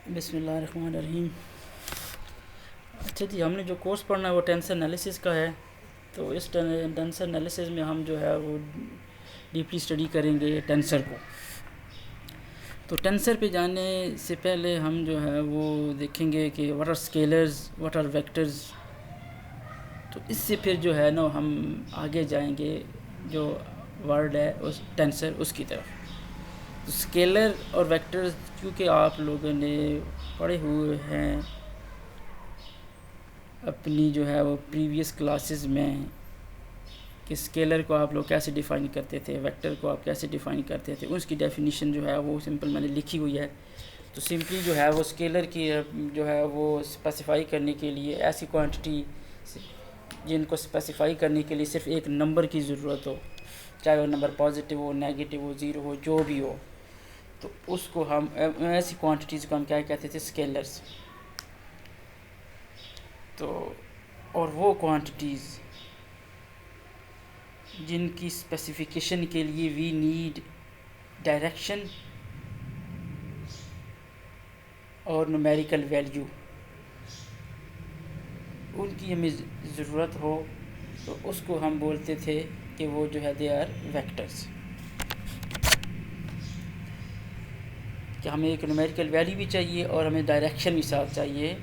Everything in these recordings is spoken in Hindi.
बिस्मिल्लाहिर्रहमानिर्रहीम। अच्छा जी, हमने जो कोर्स पढ़ना है वो टेंसर एनालिसिस का है। तो इस टेंसर एनालिसिस में हम जो है वो डीपली स्टडी करेंगे टेंसर को। तो टेंसर पे जाने से पहले हम जो है वो देखेंगे कि what are scalars, what are vectors. तो इससे फिर जो है ना हम आगे जाएंगे जो वर्ड है उस टेंसर उसकी तरफ। तो स्केलर और वेक्टर्स क्योंकि आप लोगों ने पढ़े हुए हैं अपनी जो है वो प्रीवियस क्लासेस में कि स्केलर को आप लोग कैसे डिफ़ाइन करते थे, वेक्टर को आप कैसे डिफ़ाइन करते थे, उसकी डेफिनेशन जो है वो सिंपल मैंने लिखी हुई है। तो सिंपली जो है वो स्केलर की जो है वो स्पेसिफाई करने के लिए ऐसी क्वांटिटी जिनको स्पेसिफाई करने के लिए सिर्फ एक नंबर की ज़रूरत हो, चाहे वो नंबर पॉजिटिव हो, नेगेटिव हो, ज़ीरो हो, जो भी हो, तो उसको हम ऐसी क्वांटिटीज़ को हम क्या कहते थे, स्केलर्स। तो और वो क्वांटिटीज़ जिनकी स्पेसिफिकेशन के लिए वी नीड डायरेक्शन और न्यूमेरिकल वैल्यू, उनकी हमें ज़रूरत हो तो उसको हम बोलते थे कि वो जो है दे आर वेक्टर्स। कि हमें एक न्यूमेरिकल वैल्यू भी चाहिए और हमें डायरेक्शन भी साथ चाहिए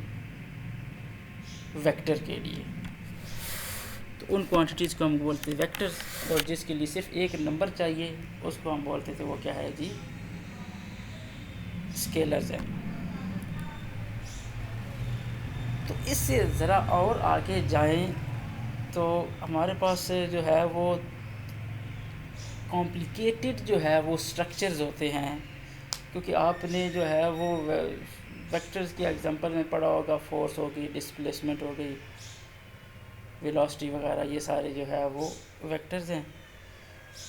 वेक्टर के लिए। तो उन क्वांटिटीज़ को हम बोलते हैं वेक्टर्स, और जिसके लिए सिर्फ एक नंबर चाहिए उसको हम बोलते थे वो क्या है जी, स्केलर्स है। तो इससे ज़रा और आगे जाएं तो हमारे पास जो है वो कॉम्प्लिकेटेड जो है वो स्ट्रक्चर्स होते हैं, क्योंकि आपने जो है वो वेक्टर्स के एग्जांपल में पढ़ा होगा, फोर्स हो गई, डिस्प्लेसमेंट हो गई, वेलोसिटी वगैरह, ये सारे जो है वो वेक्टर्स हैं।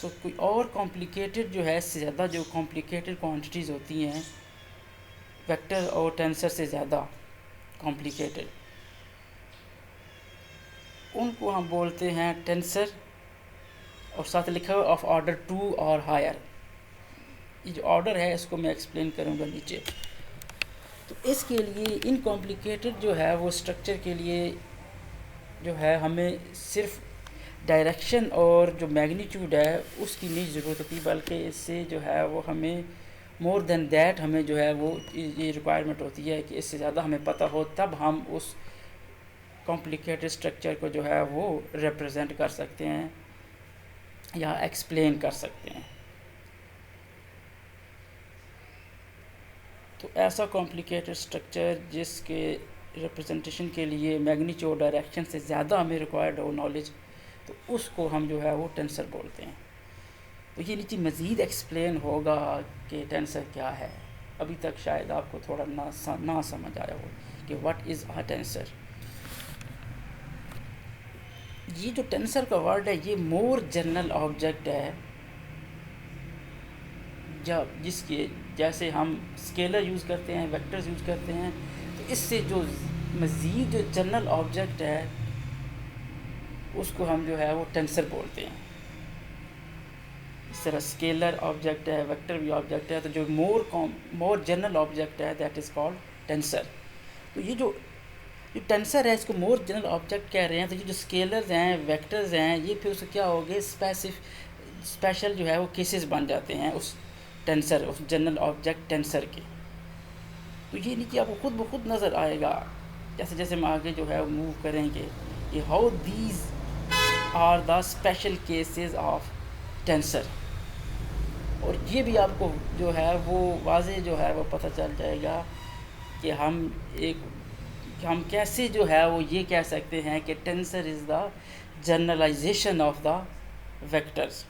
तो कोई और कॉम्प्लिकेटेड जो है, इससे ज़्यादा जो कॉम्प्लिकेटेड क्वांटिटीज़ होती हैं वेक्टर और टेंसर से ज़्यादा कॉम्प्लिकेटेड, उनको हम बोलते हैं टेंसर, और साथ लिखा हुआ ऑफ ऑर्डर 2 और हायर। ये जो ऑर्डर है इसको मैं एक्सप्लेन करूँगा नीचे। तो इसके लिए इन कॉम्प्लिकेटेड जो है वो स्ट्रक्चर के लिए जो है हमें सिर्फ डायरेक्शन और जो मैग्नीट्यूड है उसकी नहीं ज़रूरत होती, बल्कि इससे जो है वो हमें मोर देन दैट हमें जो है वो ये रिक्वायरमेंट होती है कि इससे ज़्यादा हमें पता हो, तब हम उस कॉम्प्लिकेटेड स्ट्रक्चर को जो है वो रिप्रेजेंट कर सकते हैं या एक्सप्लेन कर सकते हैं। तो ऐसा कॉम्प्लिकेटेड स्ट्रक्चर जिसके रिप्रेजेंटेशन के लिए मैग्नीट्यूड डायरेक्शन से ज़्यादा हमें रिक्वायर्ड हो नॉलेज, तो उसको हम जो है वो टेंसर बोलते हैं। तो ये नीचे मज़ीद एक्सप्लेन होगा कि टेंसर क्या है। अभी तक शायद आपको थोड़ा ना समझ आया हो कि व्हाट इज़ अ टेंसर। ये जो टेंसर का वर्ड है ये मोर जनरल ऑब्जेक्ट है, जब जिसके जैसे हम स्केलर यूज़ करते हैं, वेक्टर्स यूज़ करते हैं, तो इससे जो मज़ीद जो जनरल ऑब्जेक्ट है उसको हम जो है वो टेंसर बोलते हैं। इस तरह स्केलर ऑब्जेक्ट है, वेक्टर भी ऑब्जेक्ट है, तो जो मोर जनरल ऑब्जेक्ट है दैट इज़ कॉल्ड टेंसर। तो ये जो टेंसर है इसको मोर जनरल ऑब्जेक्ट कह रहे हैं। तो ये जो स्केलर्स हैं, वेक्टर्स हैं, ये फिर उसको क्या हो गए, स्पेशल जो है वो केसेस बन जाते हैं उस टेंसर, उस जनरल ऑब्जेक्ट टेंसर के। तो ये नीचे आपको खुद ब खुद नज़र आएगा जैसे जैसे हम आगे जो है मूव करेंगे कि how these are the special cases of tensor. और ये भी आपको जो है वो वाज़े जो है वो पता चल जाएगा कि हम कैसे जो है वो ये कह सकते हैं कि tensor is the generalisation of the vectors.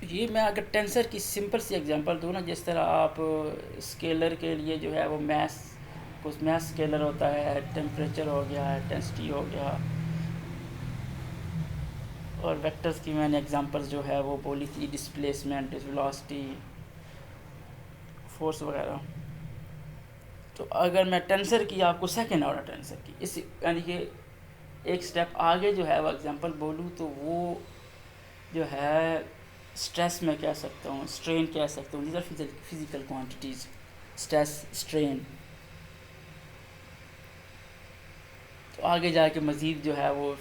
ये मैं अगर टेंसर की सिंपल सी एग्जांपल दूँ ना, जिस तरह आप स्केलर के लिए जो है वो कुछ मैथ स्केलर होता है, टेम्परेचर हो गया, इंटेंसिटी हो गया, और वेक्टर्स की मैंने एग्जांपल्स जो है वो बोली थी, डिस्प्लेसमेंट, वेलोसिटी, फोर्स वगैरह। तो अगर मैं टेंसर की आपको सेकेंड ऑर्डर टेंसर की इस यानी कि एक स्टेप आगे जो है वो एग्जांपल बोलूँ तो वो जो है स्ट्रेस में कह सकता हूँ, स्ट्रेन कह सकता हूँ, these are physical quantities, stress strain. तो आगे जाके मज़ीद जो है वो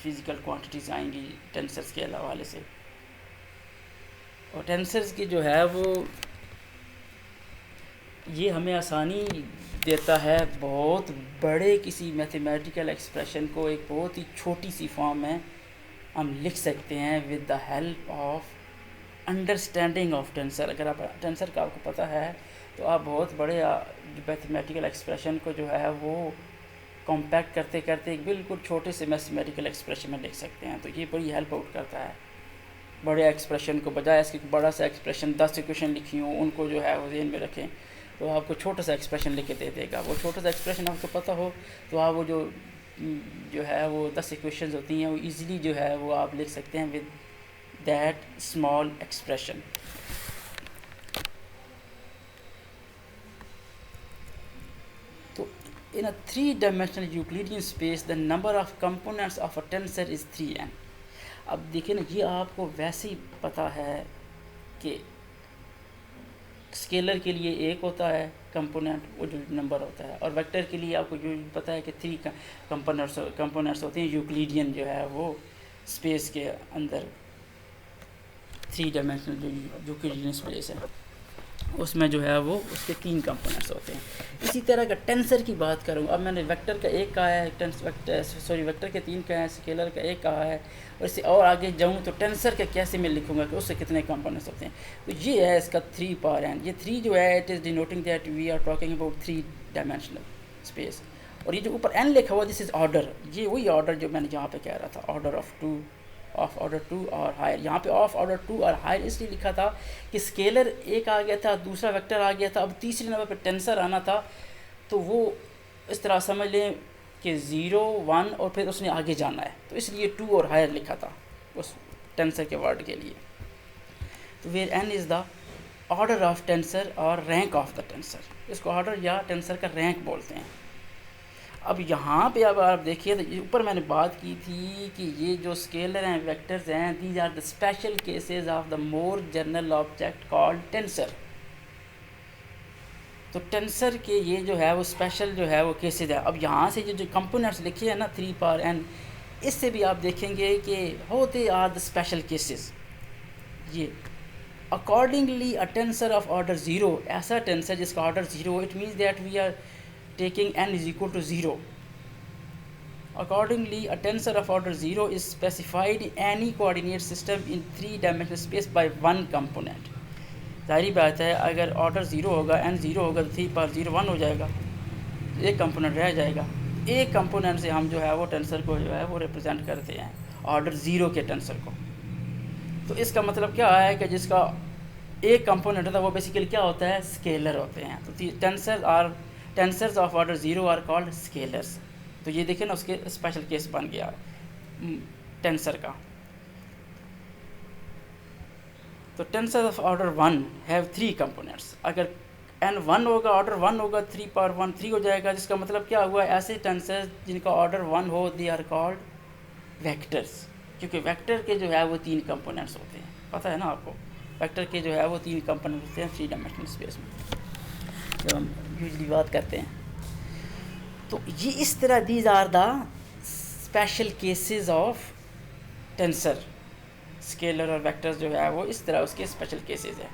फिज़िकल क्वांटिटीज़ आएंगी टेंसर्स के हवाले से। और टेंसर्स की जो है वो ये हमें आसानी देता है बहुत बड़े किसी मैथमेटिकल एक्सप्रेशन को एक बहुत ही छोटी सी फॉर्म में हम लिख सकते हैं with the help of understanding of tensor. अगर आप टेंसर का आपको पता है तो आप बहुत बड़े मैथमेटिकल एक्सप्रेशन को जो है वो कॉम्पैक्ट करते करते एक बिल्कुल छोटे से मैथमेटिकल एक्सप्रेशन में लिख सकते हैं। तो ये बड़ी हेल्प आउट करता है बड़े एक्सप्रेशन को, बजाय इसके बड़ा सा एक्सप्रेशन 10 इक्वेशन लिखी हूँ उनको जो है वो ध्यान में रखें तो आपको छोटा सा एक्सप्रेशन लिख के दे देगा। वो छोटा सा एक्सप्रेशन आपको पता हो तो आप वो जो है वो 10 इक्वेशन होती हैं वो ईज़िली जो है वो आप लिख सकते हैं विद दैट स्मॉल एक्सप्रेशन। तो in a 3-dimensional Euclidean space the number of components of a tensor is 3n। अब देखिए ना, ये आपको वैसे ही पता है कि स्केलर के लिए एक होता है कंपोनेंट, वो जो नंबर होता है, और वेक्टर के लिए आपको जो पता है कि 3 कंपोनेंट्स होते हैं यूक्लिडियन जो है वो स्पेस के अंदर 3-डायमेंशनल जो यूक्लिडियन स्पेस है उसमें जो है वो उसके 3 कंपोनेंट्स होते हैं। इसी तरह का टेंसर की बात करूँ, अब मैंने वेक्टर का एक कहा है, वेक्टर के 3 कहा है, स्केलर का एक कहा है, और इससे और आगे जाऊँ तो टेंसर का कैसे मैं लिखूँगा कि उससे कितने कंपोनेंट्स होते हैं। तो ये है इसका 3 पावर एन। ये 3 जो है it is denoting that we are talking about 3-डायमेंशनल स्पेस। और ये जो ऊपर एन लिखा हुआ दिस इज़ ऑर्डर, ये वही ऑर्डर जो मैंने यहाँ पे कह रहा था, ऑर्डर ऑफ ऑर्डर 2 और हायर। यहाँ पे ऑफ ऑर्डर 2 और हायर इसलिए लिखा था कि स्केलर एक आ गया था, दूसरा वेक्टर आ गया था, अब तीसरे नंबर पे टेंसर आना था। तो वो इस तरह समझ लें कि 0, 1 और फिर उसने आगे जाना है, तो इसलिए 2 और हायर लिखा था उस टेंसर के वर्ड के लिए। तो where n is the order of tensor और रैंक ऑफ द टेंसर। इसको ऑर्डर या टेंसर का रैंक बोलते हैं। अब यहाँ पे अब आप देखिए तो ऊपर मैंने बात की थी कि ये जो स्केलर हैं, वेक्टर्स हैं, these are the special cases of the more general object called tensor. तो टेंसर के ये जो है वो स्पेशल जो है वो केसेस है। अब यहाँ से जो कंपोनेंट्स लिखे हैं ना 3 पावर एन, इससे भी आप देखेंगे कि होते आर द स्पेशल केसेस। ये accordingly a tensor of order 0, ऐसा टेंसर जिसका order 0, it means that we are taking n is equal to 0. Accordingly, a tensor of order 0 is specified in any coordinate system in 3-dimensional space by one component. जाहिर बात है अगर ऑर्डर 0 होगा, n 0 होगा तो 3 पावर 0 1 हो जाएगा, तो एक कंपोनेंट रह जाएगा। एक कंपोनेंट से हम जो है वो टेंसर को जो है वो रिप्रेजेंट करते हैं, ऑर्डर 0 के टेंसर को। तो इसका मतलब क्या है कि जिसका एक कंपोनेंट होता है वो बेसिकली क्या होता है, स्केलर होते हैं। तो tensors of order 0 are called scalars. तो ये देखिए ना, उसके स्पेशल केस बन गया टेंसर का। तो tensor of order 1 have 3 components. अगर n 1 होगा, ऑर्डर 1 होगा, 3 पावर 1 3 हो जाएगा, जिसका मतलब क्या हुआ, ऐसे टेंसर्स जिनका ऑर्डर 1 हो दे आर कॉल्ड वेक्टर्स। क्योंकि वेक्टर के जो है वो 3 कंपोनेंट्स होते हैं, पता है ना आपको, वेक्टर के जो है वो 3 कंपोनेंट होते हैं 3-डायमेंशनल स्पेस में जब हम यूजली बात करते हैं। तो ये इस तरह these are the special cases of tensor. Scalar और वेक्टर्स जो है वो इस तरह उसके स्पेशल केसेस हैं।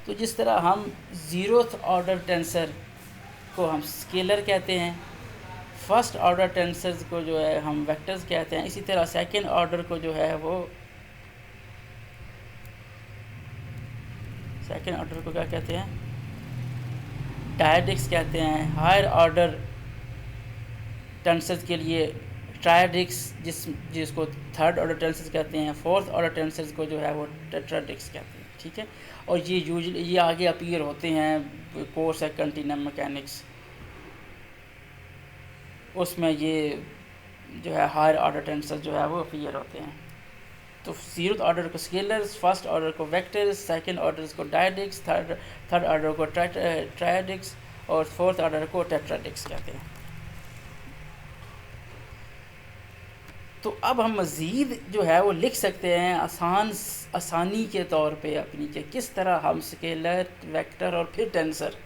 तो जिस तरह हम 0th ऑर्डर टेंसर को हम स्केलर कहते हैं, फर्स्ट ऑर्डर टेंसर्स को जो है हम वेक्टर्स कहते हैं, इसी तरह सेकेंड ऑर्डर को जो है वो सेकेंड ऑर्डर को क्या कहते हैं, डायडिक्स कहते हैं। हायर ऑर्डर टेंसर्स के लिए ट्रायडिक्स जिसको थर्ड ऑर्डर टेंसर्स कहते हैं। फोर्थ ऑर्डर टेंसर्स को जो है वो टेट्राडिक्स कहते हैं, ठीक है। और ये यूजुअली ये आगे अपीयर होते हैं कोर्स है कंटिन्यूम मैकेनिक्स, उसमें ये जो है हायर ऑर्डर टेंसर्स जो है वो अपीयर होते हैं। तो जीरोथ ऑर्डर को स्केलर्स, फर्स्ट ऑर्डर को वेक्टर्स, सेकंड ऑर्डर को डायडिक्स, थर्ड ऑर्डर को ट्रायडिक्स और फोर्थ ऑर्डर को टेट्राडिक्स कहते हैं। तो अब हम मज़ीद जो है वो लिख सकते हैं आसानी के तौर पे अपनी कि किस तरह हम स्केलर, वेक्टर और फिर टेंसर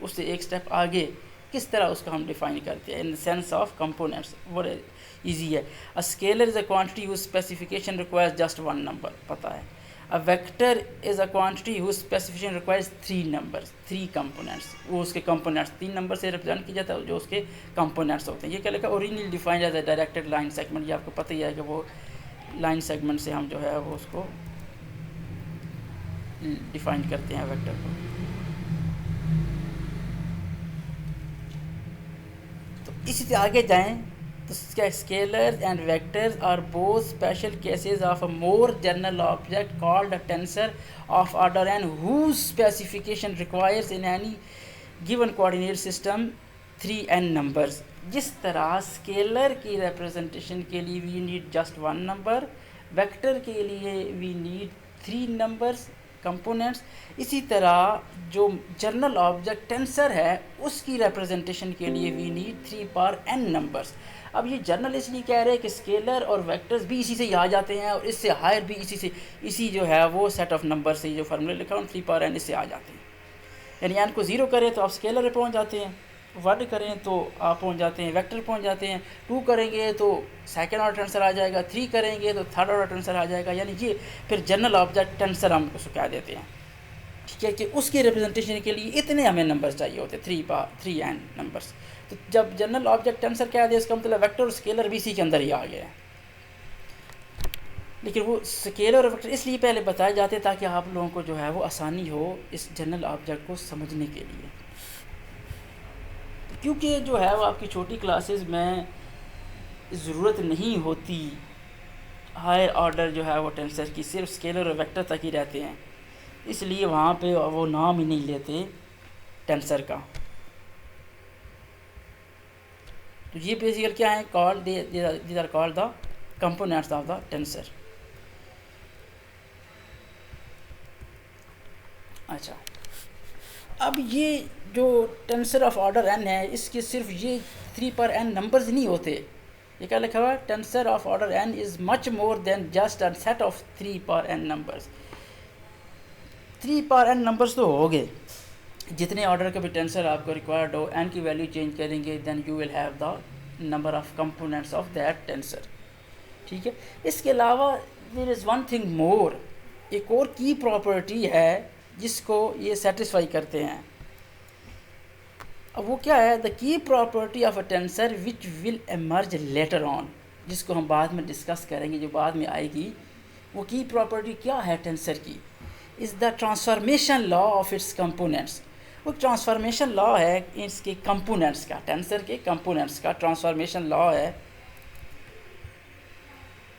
उससे एक स्टेप आगे किस तरह उसको हम डिफाइन करते हैं in the sense of components. बड़े इजी है। A scalar is a quantity whose specification requires just one number, पता है। A vector is a quantity whose specification requires three numbers, three components. वो उसके कंपोनेंट्स 3 नंबर से रिप्रेजेंट किया जाता है जो उसके कंपोनेंट्स होते हैं। ये क्या लिखा, originally defined as a directed line segment. ये आपको पता ही है कि वो लाइन सेगमेंट से हम जो है वो उसको डिफाइन करते हैं वेक्टर को। तो इसी से आगे जाएं तो scalars and vectors are both special cases of a more general object called a tensor of order n whose specification requires in any given coordinate system 3n numbers। जिस तरह स्केलर की रिप्रेजेंटेशन के लिए we need just one number, vector के लिए वी नीड 3 नंबर्स कंपोनेंट्स, इसी तरह जो जनरल ऑब्जेक्ट टेंसर है उसकी रिप्रेजेंटेशन के लिए we need 3 power n numbers. अब ये जनरल इसलिए कह रहे हैं कि स्केलर और वेक्टर्स भी इसी से ही आ जाते हैं और इससे हायर भी इसी जो है वो सेट ऑफ नंबर से जो फार्मूला लिखा है 3 पावर n इससे आ जाते हैं। यानी n को 0 करें तो आप स्केलर पे पहुंच जाते हैं, 1 करें तो आप पहुंच जाते हैं वेक्टर पहुंच जाते हैं, 2 करेंगे तो सेकंड ऑर्डर टेंसर आ जाएगा, 3 करेंगे तो थर्ड ऑर्डर टेंसर आ जाएगा। यानी ये फिर जनरल ऑब्जेक्ट टेंसर हम उसको कह देते हैं, ठीक है, कि उसकी रिप्रेजेंटेशन के लिए इतने हमें नंबर्स चाहिए होते, 3n नंबर्स। तो जब जनरल ऑब्जेक्ट टेंसर कह दिया इसका मतलब वेक्टर और स्केलर भी इसी के अंदर ही आ गया है। लेकिन वो स्केलर और वेक्टर इसलिए पहले बताए जाते ताकि आप लोगों को जो है वो आसानी हो इस जनरल ऑब्जेक्ट को समझने के लिए, क्योंकि जो है वो आपकी छोटी क्लासेस में ज़रूरत नहीं होती हायर ऑर्डर जो है वो टेंसर की, सिर्फ स्केलर और वेक्टर तक ही रहते हैं, इसलिए वहाँ पे वो नाम ही नहीं लेते टेंसर का। तो ये बेसिकली क्या है, called these are called the components of the tensor. अच्छा, अब ये जो टेंसर ऑफ ऑर्डर n है इसके सिर्फ ये 3 पर n नंबर्स नहीं होते। ये क्या लिखा हुआ है, tensor of order n is much more than just a set of 3 पर n नंबर्स। 3 पर n नंबर्स तो हो गए, जितने ऑर्डर के भी टेंसर आपको रिक्वायर्ड हो, n की वैल्यू चेंज करेंगे then you will have the number of components of that tensor, ठीक है। इसके अलावा there is one thing more, एक और की प्रॉपर्टी है जिसको ये सेटिस्फाई करते हैं। अब वो क्या है, the key property of a tensor which will emerge later on, जिसको हम बाद में डिस्कस करेंगे, जो बाद में आएगी। वो की प्रॉपर्टी क्या है टेंसर की, is the transformation law of its components. वो ट्रांसफॉर्मेशन लॉ है इसके कंपोनेंट्स का, टेंसर के कंपोनेंट्स का ट्रांसफॉर्मेशन लॉ है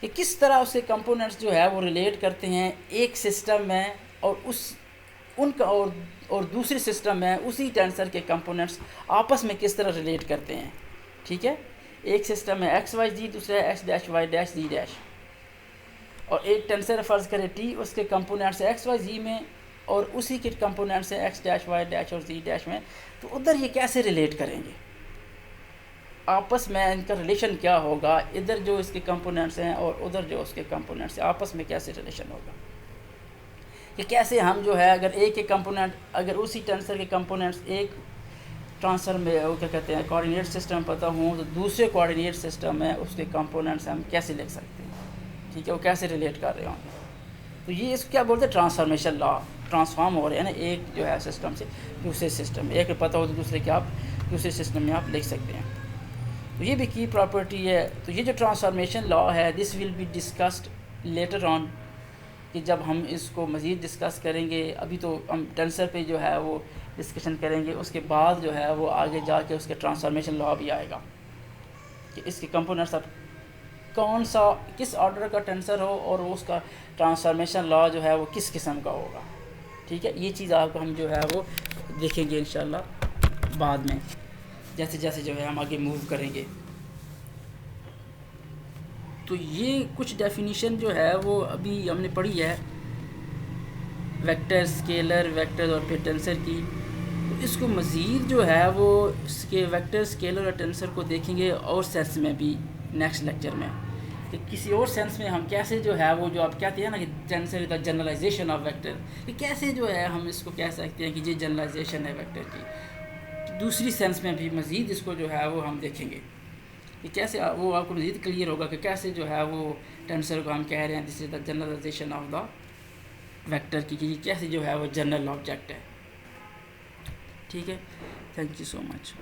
कि किस तरह उसके कंपोनेंट्स जो है वो रिलेट करते हैं एक सिस्टम में और उनका और दूसरे सिस्टम में उसी टेंसर के कंपोनेंट्स आपस में किस तरह रिलेट करते हैं, ठीक है। एक सिस्टम में एक्स वाई जी, दूसरा एक्स डैश वाई डैश जी डैश, और एक टेंसर फ़र्ज़ करें टी, उसके कंपोनेंट्स एक्स वाई जी में और उसी के कंपोनेंट्स हैं एक्स डैश वाई डैश और जी डैश में। तो उधर ये कैसे रिलेट करेंगे आपस में, इनका रिलेशन क्या होगा, इधर जो इसके कंपोनेंट्स हैं और उधर जो उसके कंपोनेंट्स हैं आपस में कैसे रिलेशन होगा, कि कैसे हम जो है अगर एक एक कंपोनेंट, अगर उसी टेंसर के कंपोनेंट्स एक ट्रांसफर में वो क्या कहते हैं कोऑर्डिनेट सिस्टम पता हो, तो दूसरे कोऑर्डिनेट सिस्टम में उसके कंपोनेंट्स हम कैसे लिख सकते हैं, ठीक है, वो कैसे रिलेट कर रहे होंगे। तो ये इसको क्या बोलते हैं, ट्रांसफॉर्मेशन लॉ। ट्रांसफॉर्म हो रहे हैं ना एक जो है सिस्टम से दूसरे सिस्टम में, एक पता हो तो दूसरे के आप दूसरे सिस्टम में आप लिख सकते हैं। तो ये भी की प्रॉपर्टी है। तो ये जो ट्रांसफॉर्मेशन लॉ है this will be discussed later on, कि जब हम इसको मज़ीद डिस्कस करेंगे, अभी तो हम टेंसर पे जो है वो डिस्कशन करेंगे, उसके बाद जो है वो आगे जाके उसके ट्रांसफॉर्मेशन लॉ भी आएगा कि इसके कंपोनेंट्स अब कौन सा किस ऑर्डर का टेंसर हो और उसका ट्रांसफॉर्मेशन लॉ जो है वो किस किस्म का होगा, ठीक है। ये चीज़ आपको हम जो है वो देखेंगे इंशाल्लाह बाद में, जैसे जैसे जो है हम आगे मूव करेंगे। तो ये कुछ डेफिनेशन जो है वो अभी हमने पढ़ी है वेक्टर, स्केलर, वेक्टर और फिर टेंसर की। तो इसको मज़ीद जो है वो इसके वेक्टर, स्केलर और टेंसर को देखेंगे और सेंस में भी नेक्स्ट लेक्चर में, कि किसी और सेंस में हम कैसे जो है वो जो आप कहते हैं ना कि tensor is the generalisation of vector, कि कैसे जो है हम इसको कह सकते हैं कि ये जनरलाइजेशन है वेक्टर की। दूसरी सेंस में भी मज़ीद इसको जो है वो हम देखेंगे कि कैसे वो आपको मज़ीद क्लियर होगा कि कैसे जो है वो टेंसर को हम कह रहे हैं this is the generalisation of the vector की, कि कैसे जो है वो जनरल ऑब्जेक्ट है। ठीक है, थैंक यू सो मच।